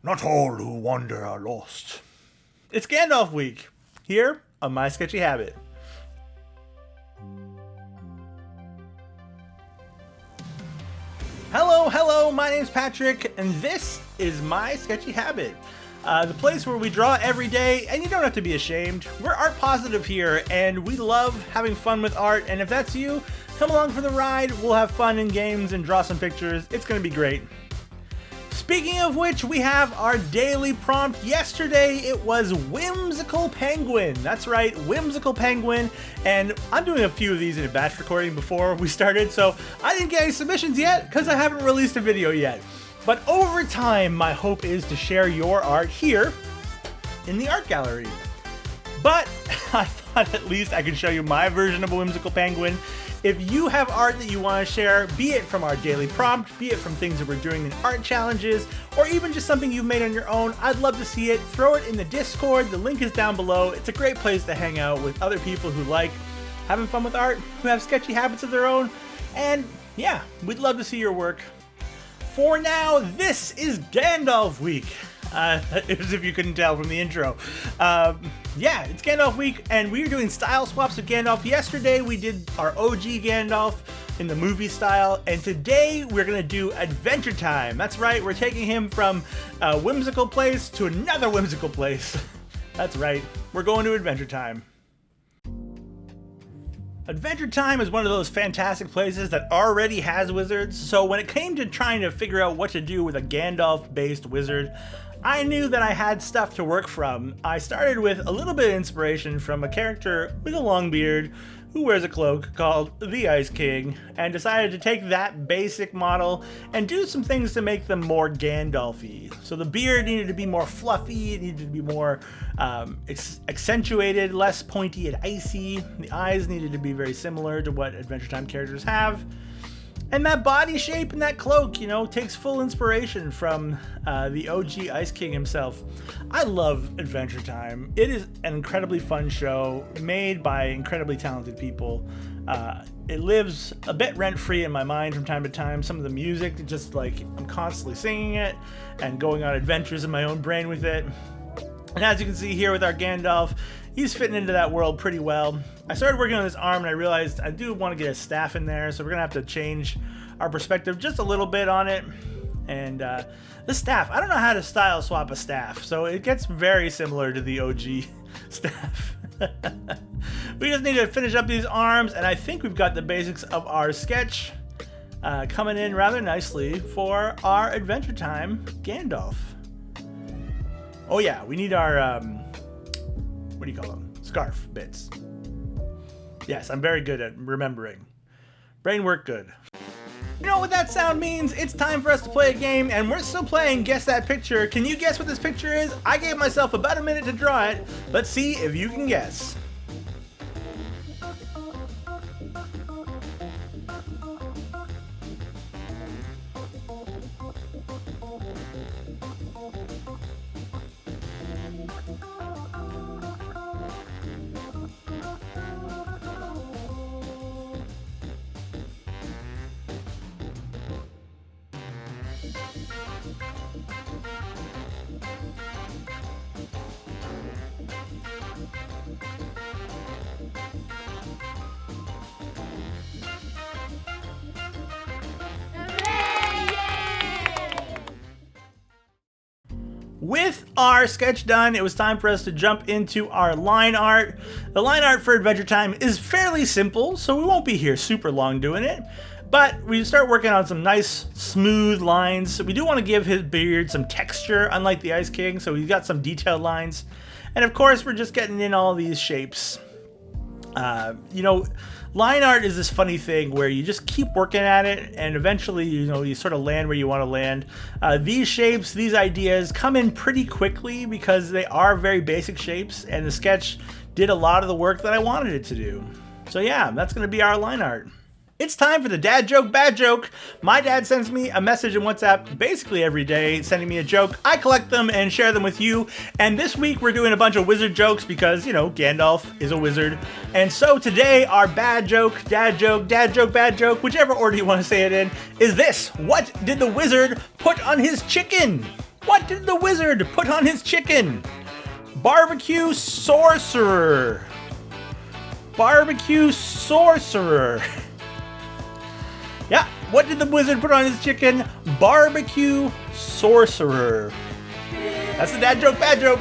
Not all who wander are lost. It's Gandalf week, here on My Sketchy Habit. Hello, my name's Patrick, and this is My Sketchy Habit. The place where we draw every day, and you don't have to be ashamed. We're art positive here, and we love having fun with art, and if that's you, come along for the ride. We'll have fun in games and draw some pictures. It's going to be great. Speaking of which, we have our daily prompt. Yesterday, it was Whimsical Penguin. That's right, Whimsical Penguin. And I'm doing a few of these in a batch recording before we started, so I didn't get any submissions yet because I haven't released a video yet. But over time, my hope is to share your art here in the art gallery. But I thought at least I could show you my version of a Whimsical Penguin. If you have art that you want to share, be it from our daily prompt, be it from things that we're doing in art challenges, or even just something you've made on your own, I'd love to see it. Throw it in the Discord. The link is down below. It's a great place to hang out with other people who like having fun with art, who have sketchy habits of their own. And yeah, we'd love to see your work. For now, this is Gandalf week. As if you couldn't tell from the intro. Yeah, it's Gandalf week, and we're doing style swaps with Gandalf. Yesterday, we did our OG Gandalf in the movie style, and today we're going to do Adventure Time. That's right, we're taking him from a whimsical place to another whimsical place. That's right, we're going to Adventure Time. Adventure Time is one of those fantastic places that already has wizards, so when it came to trying to figure out what to do with a Gandalf-based wizard, I knew that I had stuff to work from. I started with a little bit of inspiration from a character with a long beard who wears a cloak called the Ice King, and decided to take that basic model and do some things to make them more Gandalf-y. So the beard needed to be more fluffy, it needed to be more accentuated, less pointy and icy. The eyes needed to be very similar to what Adventure Time characters have. And that body shape and that cloak, you know, takes full inspiration from the OG Ice King himself. I love Adventure Time. It is an incredibly fun show made by incredibly talented people. It lives a bit rent-free in my mind from time to time. Some of the music, just like I'm constantly singing it and going on adventures in my own brain with it. And as you can see here with our Gandalf, he's fitting into that world pretty well. I started working on this arm and I realized I do want to get a staff in there, so we're gonna have to change our perspective just a little bit on it. And the staff, I don't know how to style swap a staff, so it gets very similar to the OG staff. We just need to finish up these arms, and I think we've got the basics of our sketch coming in rather nicely for our Adventure Time Gandalf. Oh yeah, we need our, what do you call them? Scarf bits. Yes, I'm very good at remembering. Brain work good. You know what that sound means? It's time for us to play a game, and we're still playing Guess That Picture. Can you guess what this picture is? I gave myself about a minute to draw it. Let's see if you can guess. With our sketch done, it was time for us to jump into our line art. The line art for Adventure Time is fairly simple, so we won't be here super long doing it. But we start working on some nice, smooth lines. We do want to give his beard some texture, unlike the Ice King, so we've got some detailed lines. And of course, we're just getting in all these shapes. You know, line art is this funny thing where you just keep working at it, and eventually, you know, you sort of land where you want to land. These shapes, these ideas come in pretty quickly because they are very basic shapes, and the sketch did a lot of the work that I wanted it to do. So yeah, that's going to be our line art. It's time for the dad joke, bad joke. My dad sends me a message in WhatsApp basically every day, sending me a joke. I collect them and share them with you. And this week we're doing a bunch of wizard jokes because, you know, Gandalf is a wizard. And so today our bad joke, bad joke, whichever order you want to say it in, is this. What did the wizard put on his chicken? What did the wizard put on his chicken? Barbecue sorcerer. Barbecue sorcerer. Yeah, what did the wizard put on his chicken? Barbecue sorcerer. That's the dad joke, bad joke.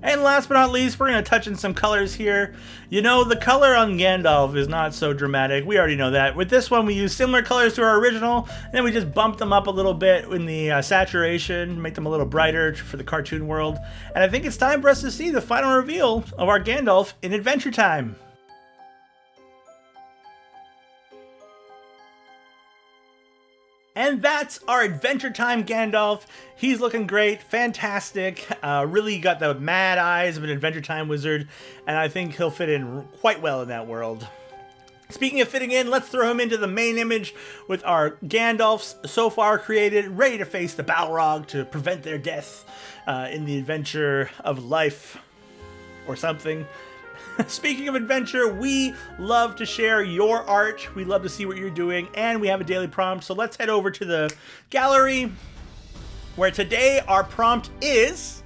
And last but not least, we're going to touch on some colors here. You know, the color on Gandalf is not so dramatic. We already know that. With this one, we use similar colors to our original, and then we just bump them up a little bit in the saturation, make them a little brighter for the cartoon world. And I think it's time for us to see the final reveal of our Gandalf in Adventure Time. And that's our Adventure Time Gandalf. He's looking great, fantastic, really got the mad eyes of an Adventure Time wizard, and I think he'll fit in quite well in that world. Speaking of fitting in, let's throw him into the main image with our Gandalfs so far created, ready to face the Balrog to prevent their death in the adventure of life or something. Speaking of adventure, we love to share your art. We love to see what you're doing, and we have a daily prompt. So let's head over to the gallery, where today our prompt is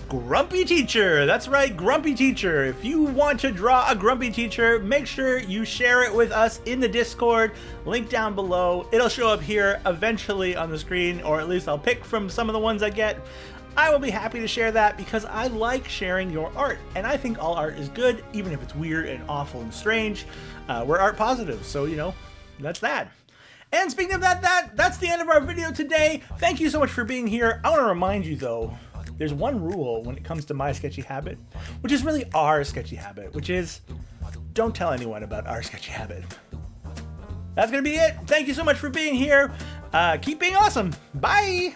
Grumpy Teacher. That's right, Grumpy Teacher. If you want to draw a Grumpy Teacher, make sure you share it with us in the Discord. Link down below. It'll show up here eventually on the screen, or at least I'll pick from some of the ones I get. I will be happy to share that because I like sharing your art, and I think all art is good, even if it's weird and awful and strange. We're art positive, so you know, that's that. And speaking of that's the end of our video today. Thank you so much for being here. I want to remind you though, there's one rule when it comes to my sketchy habit, which is really our sketchy habit, which is don't tell anyone about our sketchy habit. That's gonna be it. Thank you so much for being here. Keep being awesome. Bye.